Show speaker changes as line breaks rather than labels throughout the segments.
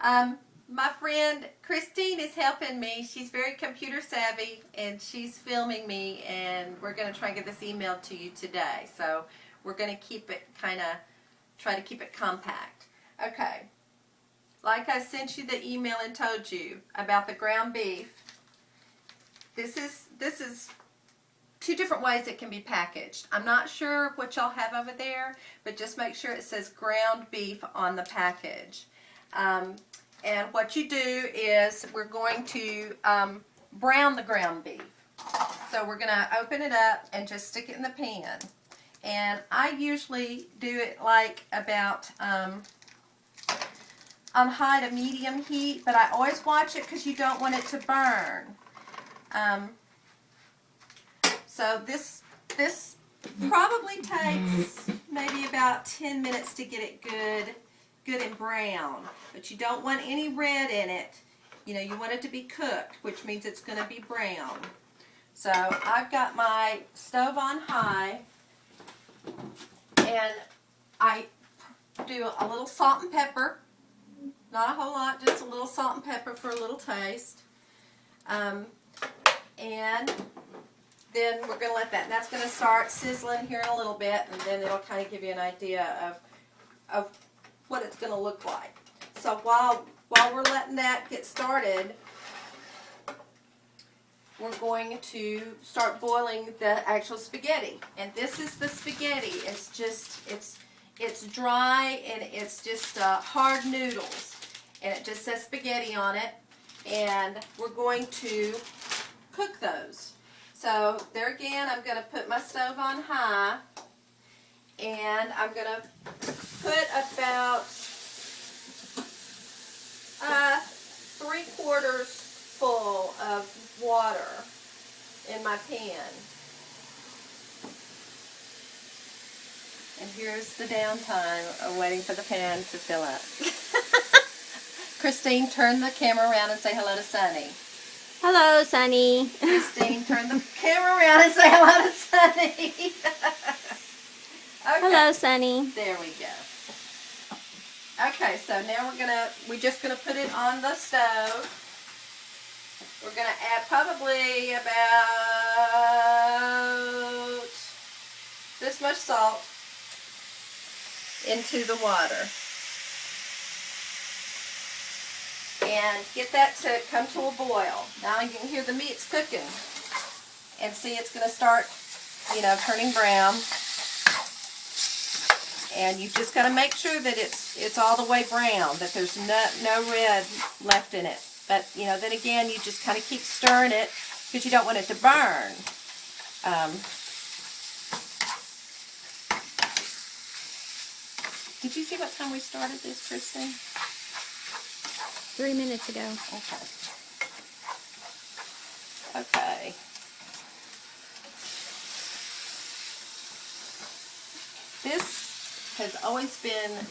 My friend Christine is helping me. She's very computer savvy and she's filming me, and we're going to try and get this emailed to you today. So we're going to keep it try to keep it compact. Okay. Like I sent you the email and told you about the ground beef. This is two different ways it can be packaged. I'm not sure what y'all have over there, but just make sure it says ground beef on the package. And what you do is we're going to brown the ground beef. So we're going to open it up and just stick it in the pan. And I usually do it like about on high to medium heat, but I always watch it because you don't want it to burn. So this probably takes maybe about 10 minutes to get it good and brown. But you don't want any red in it. You know, you want it to be cooked, which means it's going to be brown. So I've got my stove on high, and I do a little salt and pepper. Not a whole lot, just a little salt and pepper for a little taste. And then we're going to let that, and that's going to start sizzling here in a little bit, and then it'll kind of give you an idea of what it's going to look like. So while we're letting that get started, we're going to start boiling the actual spaghetti. And this is the spaghetti. It's just, it's dry, and it's just hard noodles. And it just says spaghetti on it. And we're going to cook those. So there again, I'm going to put my stove on high, and I'm going to put about 3/4 full of water in my pan. And here's the downtime of waiting for the pan to fill up. Christine, turn the camera around and say hello to Sunny.
Hello, Sunny.
Christine, turn the camera around and say hello to Sunny. Okay.
Hello, Sunny.
There we go. Okay, so now we're just gonna put it on the stove. We're gonna add probably about this much salt into the water. And get that to come to a boil. Now you can hear the meat's cooking. And see, it's going to start, turning brown. And you've just got to make sure that it's all the way brown, that there's no red left in it. But, then again, you just kind of keep stirring it because you don't want it to burn. Did you see what time we started this, Kristen?
3 minutes ago.
Okay. This has always been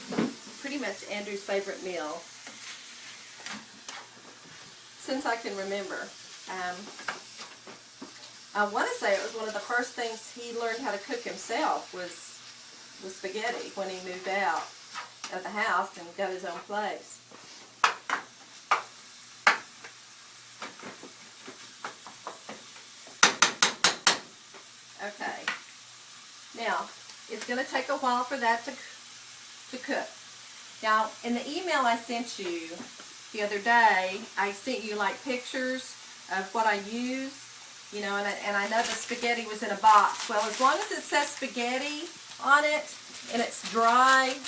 pretty much Andrew's favorite meal since I can remember. I want to say it was one of the first things he learned how to cook himself was spaghetti when he moved out of the house and got his own place. Okay. Now, it's going to take a while for that to cook. Now, in the email I sent you the other day, I sent you like pictures of what I use, and I know the spaghetti was in a box. Well, as long as it says spaghetti on it and it's dry,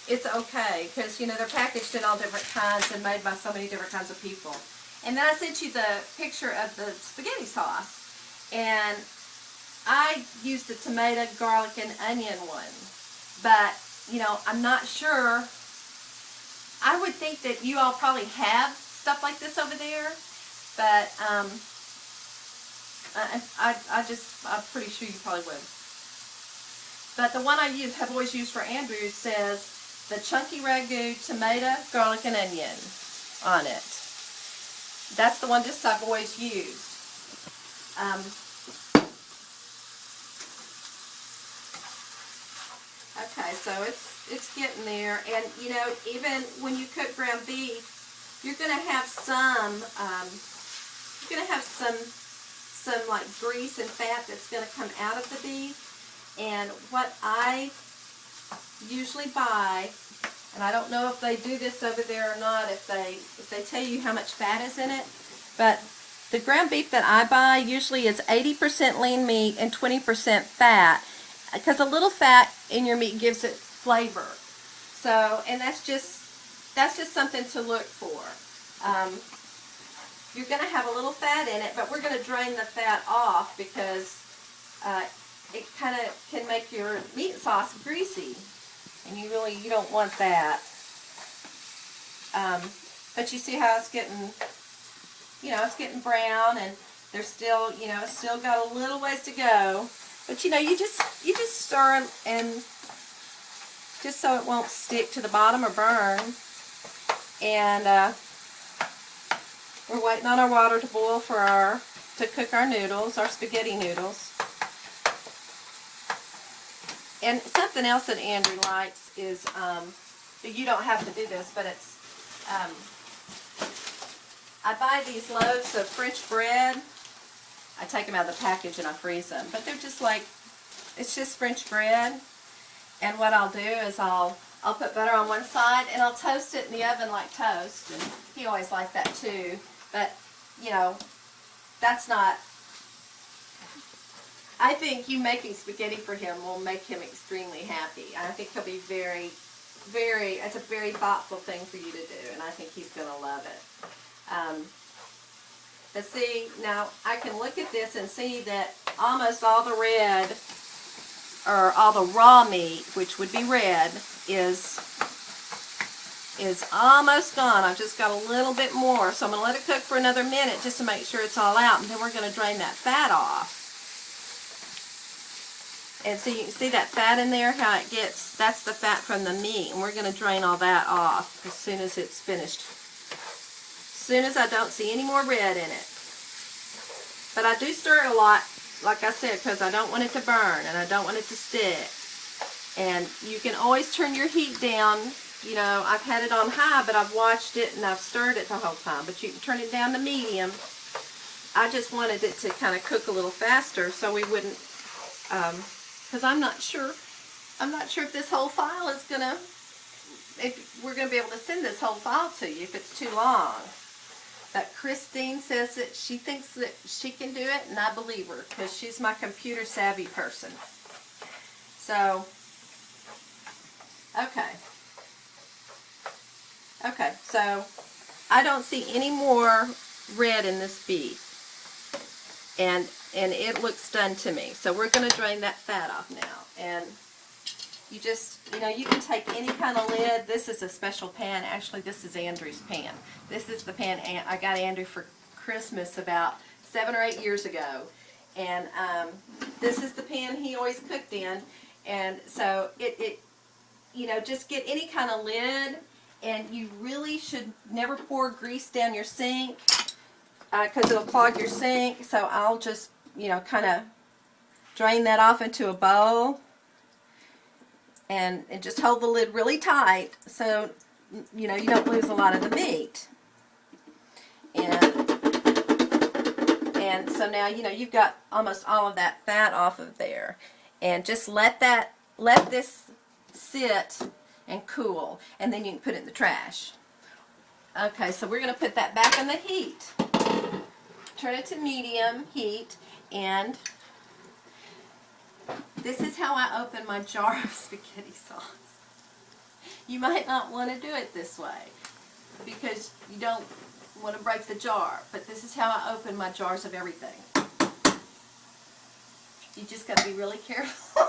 it's okay, because, they're packaged in all different kinds and made by so many different kinds of people. And then I sent you the picture of the spaghetti sauce, and I used the tomato, garlic, and onion one, but, I'm not sure. I would think that you all probably have stuff like this over there, but I'm pretty sure you probably would. But the one I have always used for Andrew says the chunky ragu, tomato, garlic, and onion on it. That's the one I've always used. Okay, so it's getting there, and even when you cook ground beef, you're going to have some, some like grease and fat that's going to come out of the beef. And what I usually buy, and I don't know if they do this over there or not, if they tell you how much fat is in it, but the ground beef that I buy usually is 80% lean meat and 20% fat, because a little fat in your meat gives it flavor. So, and that's just something to look for. You're going to have a little fat in it, but we're going to drain the fat off because it kind of can make your meat sauce greasy, and you don't want that. But you see how it's getting, it's getting brown, and there's still, it's still got a little ways to go. But you just stir and just so it won't stick to the bottom or burn. And we're waiting on our water to boil to cook our noodles, our spaghetti noodles. And something else that Andrew likes is, you don't have to do this, but it's, I buy these loaves of French bread. I take them out of the package and I freeze them. But they're just like, it's just French bread. And what I'll do is I'll put butter on one side and I'll toast it in the oven like toast. And he always liked that too. But, that's not, I think you making spaghetti for him will make him extremely happy. I think he'll be it's a very thoughtful thing for you to do, and I think he's going to love it. But see, now I can look at this and see that almost all the red, or all the raw meat, which would be red, is almost gone. I've just got a little bit more, so I'm going to let it cook for another minute just to make sure it's all out, and then we're going to drain that fat off. And so you can see that fat in there, how it gets, that's the fat from the meat, and we're going to drain all that off as soon as it's finished. As soon as I don't see any more red in it. But I do stir it a lot, like I said, because I don't want it to burn and I don't want it to stick. And you can always turn your heat down. I've had it on high, but I've watched it and I've stirred it the whole time. But you can turn it down to medium. I just wanted it to kind of cook a little faster so we wouldn't, because I'm not sure if this whole file is if we're going to be able to send this whole file to you if it's too long. But Christine says that she thinks that she can do it, and I believe her because she's my computer savvy person. So, okay, so I don't see any more red in this beef, and it looks done to me. So we're going to drain that fat off now, and you just, you can take any kind of lid. This is a special pan. Actually, this is Andrew's pan. This is the pan I got Andrew for Christmas about 7 or 8 years ago. And this is the pan he always cooked in. And so just get any kind of lid. And you really should never pour grease down your sink because it'll clog your sink. So I'll just, kind of drain that off into a bowl. And just hold the lid really tight so, you don't lose a lot of the meat. And so now, you've got almost all of that fat off of there. And just let this sit and cool. And then you can put it in the trash. Okay, so we're going to put that back in the heat. Turn it to medium heat, and this is how I open my jar of spaghetti sauce. You might not want to do it this way because you don't want to break the jar, but this is how I open my jars of everything. You just got to be really careful.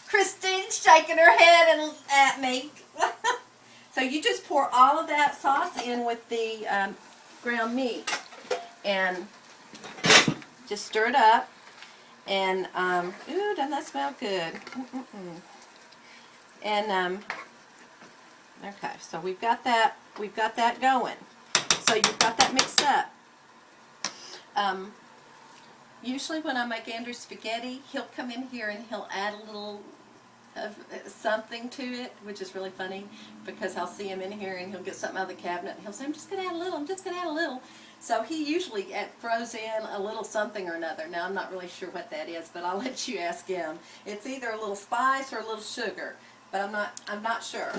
Christine's shaking her head at me. So you just pour all of that sauce in with the ground meat and just stir it up. And, ooh, doesn't that smell good? And, okay, so we've got that going. So you've got that mixed up. Usually when I make Andrew spaghetti, he'll come in here and he'll add a little of something to it, which is really funny because I'll see him in here and he'll get something out of the cabinet and he'll say, I'm just going to add a little, I'm just going to add a little. So he usually throws in a little something or another. Now I'm not really sure what that is, but I'll let you ask him. It's either a little spice or a little sugar, but I'm not sure.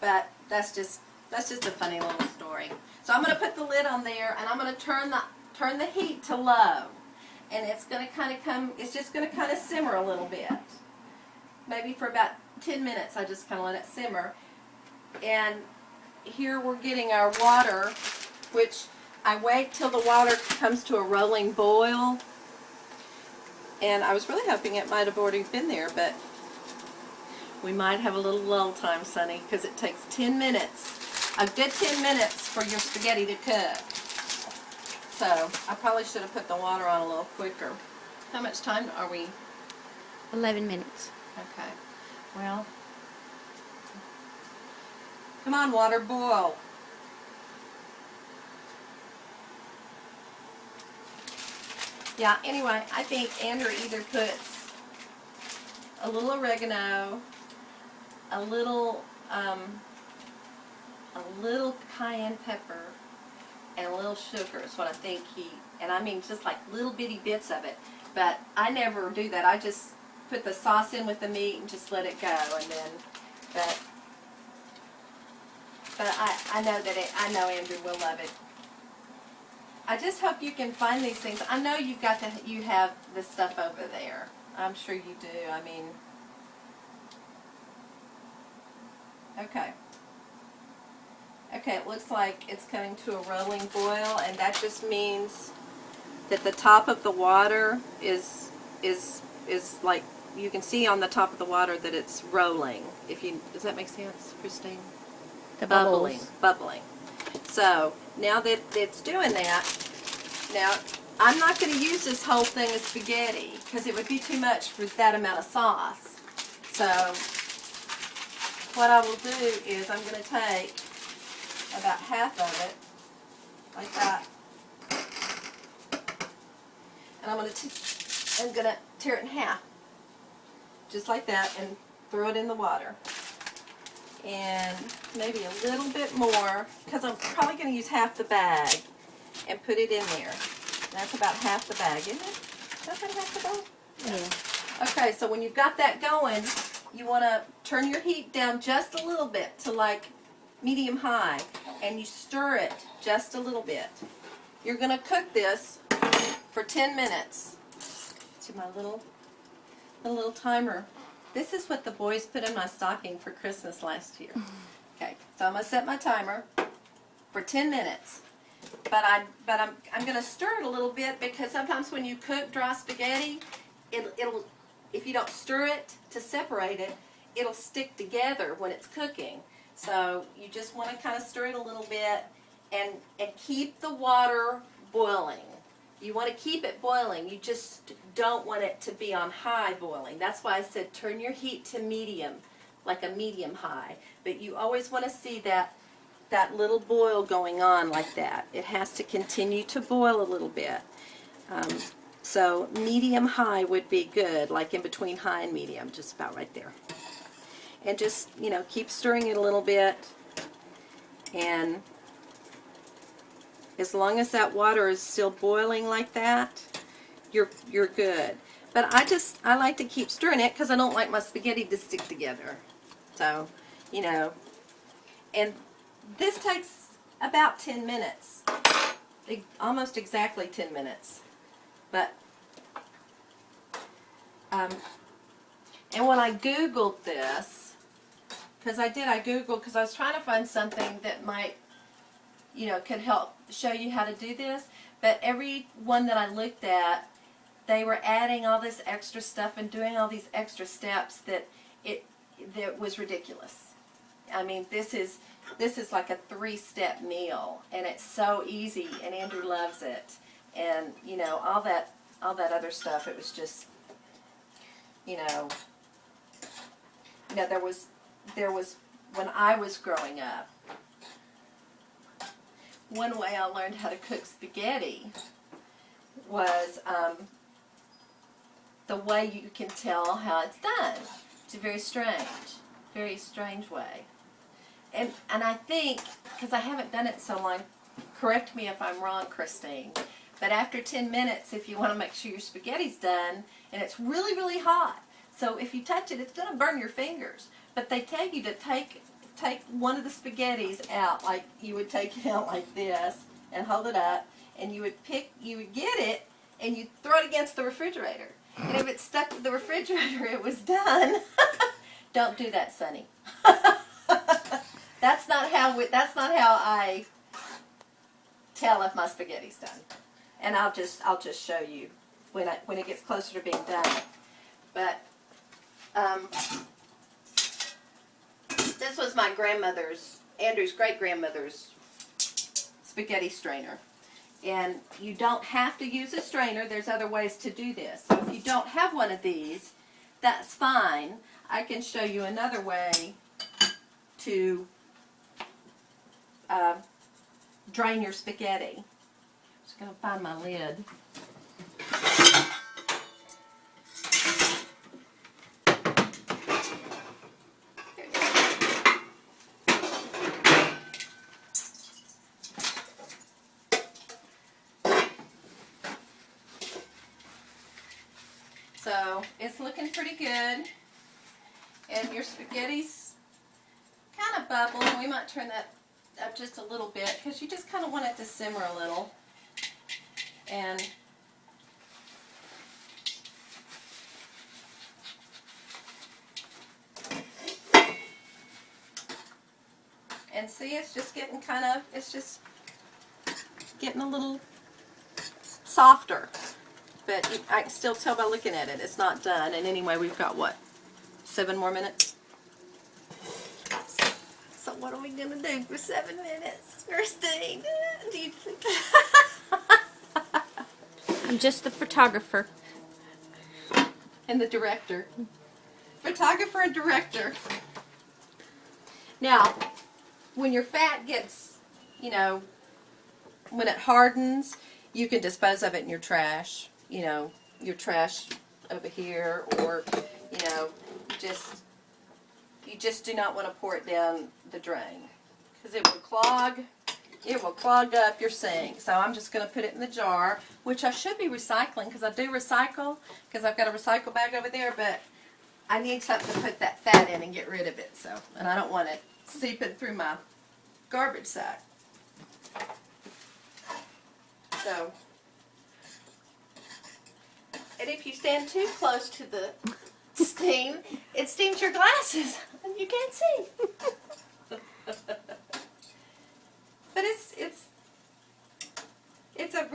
But that's just a funny little story. So I'm going to put the lid on there and I'm going to turn the heat to low. And it's going to it's just going to kind of simmer a little bit. Maybe for about 10 minutes, I just kind of let it simmer. And here we're getting our water, which I wait till the water comes to a rolling boil. And I was really hoping it might have already been there, but we might have a little lull time, Sonny, because it takes 10 minutes, a good 10 minutes for your spaghetti to cook. So I probably should have put the water on a little quicker. How much time are we?
11 minutes.
Okay. Well, come on, water, boil. Yeah, anyway, I think Andrew either puts a little oregano, a little cayenne pepper, and a little sugar is what I think and I mean just like little bitty bits of it. But I never do that. I just put the sauce in with the meat and just let it go, and then, but I know Andrew will love it. I just hope you can find these things. I know you have this stuff over there. I'm sure you do. I mean, okay. Okay, it looks like it's coming to a rolling boil, and that just means that the top of the water is like, you can see on the top of the water that it's rolling. Does that make sense, Christine?
The
bubbling.
bubbles.
So now that it's doing that, now I'm not going to use this whole thing of spaghetti because it would be too much for that amount of sauce. So what I will do is I'm going to take about half of it, like that, and I'm going to tear it in half, just like that, and throw it in the water. And maybe a little bit more, because I'm probably going to use half the bag, and put it in there. That's about half the bag, isn't it? Is that about half the bag?
Yeah.
Okay, so when you've got that going, you want to turn your heat down just a little bit to like medium high, and you stir it just a little bit. You're going to cook this for 10 minutes. To my little timer. This is what the boys put in my stocking for Christmas last year. Okay, so I'm going to set my timer for 10 minutes. But I'm going to stir it a little bit because sometimes when you cook dry spaghetti, it'll if you don't stir it to separate it, it'll stick together when it's cooking. So you just want to kind of stir it a little bit and keep the water boiling. You want to keep it boiling. You just don't want it to be on high boiling. That's why I said turn your heat to medium, like a medium high. But you always want to see that little boil going on like that. It has to continue to boil a little bit. So medium high would be good, like in between high and medium, just about right there. And just, keep stirring it a little bit. And as long as that water is still boiling like that, you're good. But I like to keep stirring it because I don't like my spaghetti to stick together. So, and this takes about 10 minutes. Almost exactly 10 minutes. But, and when I Googled this, because I Googled because I was trying to find something that might, could help show you how to do this. But every one that I looked at, they were adding all this extra stuff and doing all these extra steps that was ridiculous. I mean, this is like a 3-step meal, and it's so easy, and Andrew loves it. And all that other stuff, it was just, there was when I was growing up, one way I learned how to cook spaghetti was the way you can tell how it's done. It's a very strange way. And I think, because I haven't done it so long, correct me if I'm wrong, Christine, but after 10 minutes, if you want to make sure your spaghetti's done, and it's really, really hot, so if you touch it, it's going to burn your fingers. But they tell you to take one of the spaghettis out, like you would take it out like this, and hold it up, and you would get it, and you throw it against the refrigerator. And if it's stuck to the refrigerator, it was done. Don't do that, Sonny. That's not how I tell if my spaghetti's done. And I'll just show you when it gets closer to being done. But this was my grandmother's, Andrew's great-grandmother's spaghetti strainer. And you don't have to use a strainer. There's other ways to do this. So if you don't have one of these, that's fine. I can show you another way to drain your spaghetti. I'm just going to find my lid. So it's looking pretty good, and your spaghetti's kind of bubbling. We might turn that up just a little bit because you just kind of want it to simmer a little. And see, it's just getting getting a little softer. But I can still tell by looking at it, it's not done. And anyway, we've got, what, 7 more minutes? So what are we going to do for 7 minutes? Christine, do you think?
I'm just the photographer.
And the director. Photographer and director. Now, when your fat gets, when it hardens, you can dispose of it in your trash. Your trash over here, or, you just do not want to pour it down the drain because it will clog up your sink. So I'm just going to put it in the jar, which I should be recycling because I do recycle, because I've got a recycle bag over there, but I need something to put that fat in and get rid of it. So, and I don't want it seeping through my garbage sack. So, and if you stand too close to the steam, it steams your glasses and you can't see. But it's a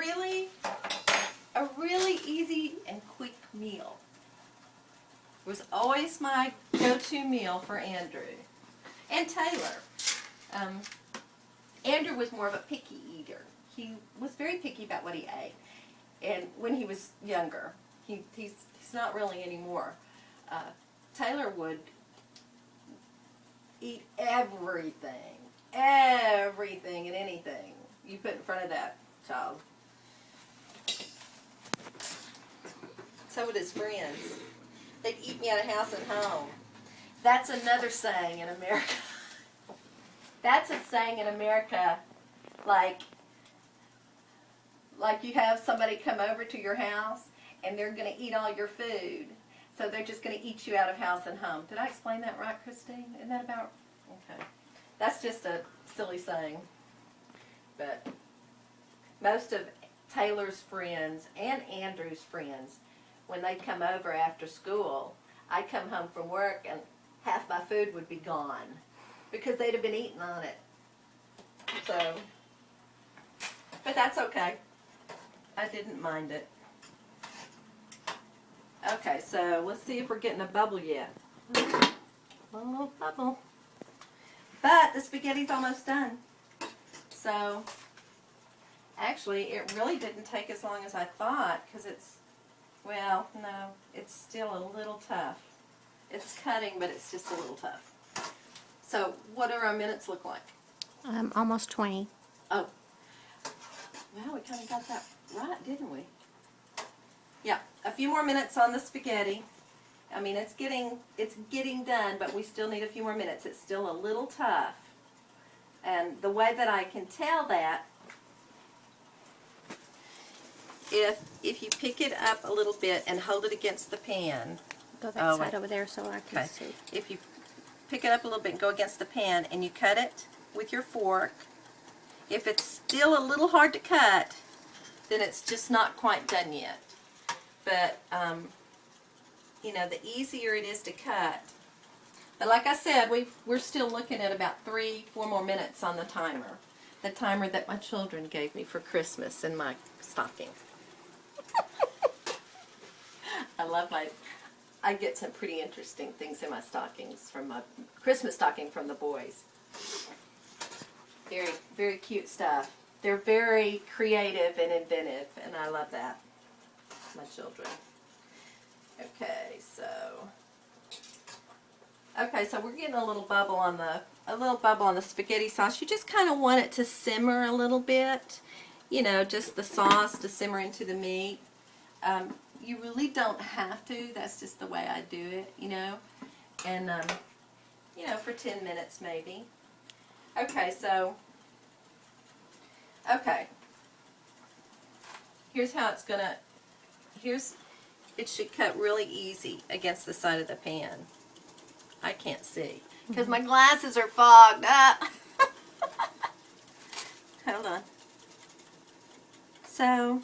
really easy and quick meal. It was always my go-to meal for Andrew and Taylor. Andrew was more of a picky eater. He was very picky about what he ate, and when he was younger, he's not really anymore. Taylor would eat everything and anything you put in front of that child. So would his friends. They'd eat me out of house and home. That's another saying in America. That's a saying in America, like you have somebody come over to your house and they're going to eat all your food. So they're just going to eat you out of house and home. Did I explain that right, Christine? Isn't that about? Okay. That's just a silly saying. But most of Taylor's friends and Andrew's friends, when they'd come over after school, I'd come home from work and half my food would be gone because they'd have been eating on it. So, but that's okay. I didn't mind it. Okay, so let's see if we're getting a bubble yet. A little bubble. But the spaghetti's almost done. So, actually, it really didn't take as long as I thought because well, no, it's still a little tough. It's cutting, but it's just a little tough. So, what do our minutes look like?
Almost 20.
Oh. Well, we kind of got that right, didn't we? Yeah, a few more minutes on the spaghetti, I mean, it's getting done, but we still need a few more minutes. It's still a little tough. And the way that I can tell that, if you pick it up a little bit and hold it against the pan.
Go that side over there so I can
Okay.
see.
If you pick it up a little bit and go against the pan and you cut it with your fork, if it's still a little hard to cut, then it's just not quite done yet. But, you know, the easier it is to cut. But like I said, we're still looking at about 3-4 more minutes on the timer. The timer that my children gave me for Christmas in my stocking. I get some pretty interesting things in my stockings from my Christmas stocking from the boys. Very, very cute stuff. They're very creative and inventive, and I love that. My children. Okay, so we're getting a little bubble on the spaghetti sauce. You just kind of want it to simmer a little bit. You know, just the sauce to simmer into the meat. You really don't have to. That's just the way I do it, you know. And, you know, for 10 minutes maybe. Okay, so, here's how it's gonna, it should cut really easy against the side of the pan. I can't see, because my glasses are fogged up. Hold on. So,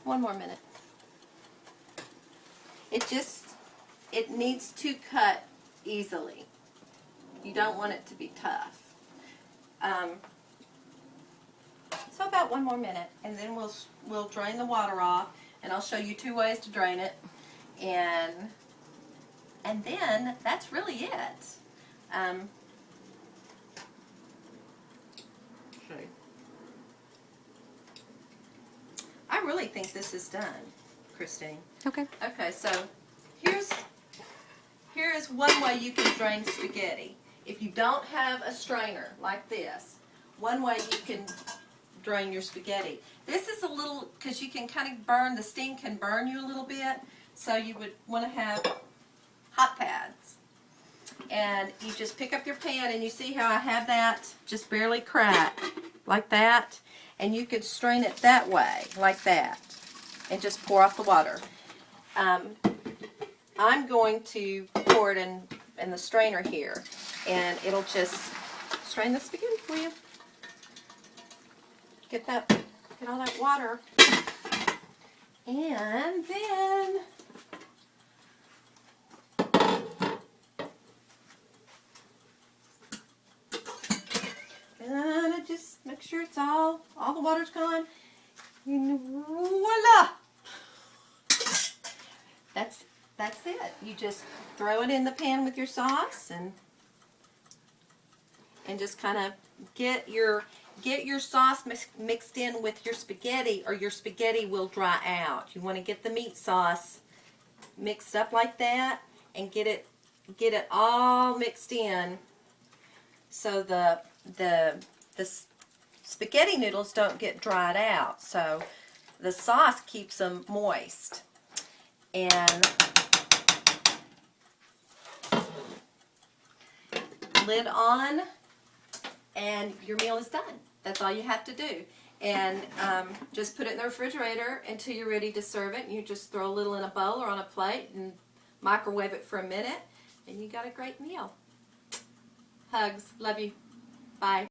one more minute. It needs to cut easily. You don't want it to be tough. So about one more minute, and then we'll drain the water off, and I'll show you 2 ways to drain it, and then that's really it. I really think this is done, Christine.
Okay.
Okay, so here is one way you can drain spaghetti. If you don't have a strainer like this, one way you can drain your spaghetti. This is a little, because you can kind of burn, the steam can burn you a little bit, so you would want to have hot pads. And you just pick up your pan, and you see how I have that just barely cracked, like that. And you could strain it that way, like that, and just pour off the water. I'm going to pour it in the strainer here, and it'll just strain the spaghetti for you. Get all that water, and then just make sure it's all the water's gone. And voila! That's it. You just throw it in the pan with your sauce and just kind of get your sauce mixed in with your spaghetti, or your spaghetti will dry out. You want to get the meat sauce mixed up like that and get it all mixed in, so the spaghetti noodles don't get dried out, so the sauce keeps them moist. And lid on, and your meal is done. That's all you have to do. And just put it in the refrigerator until you're ready to serve it. You just throw a little in a bowl or on a plate and microwave it for a minute, and you got a great meal. Hugs. Love you. Bye.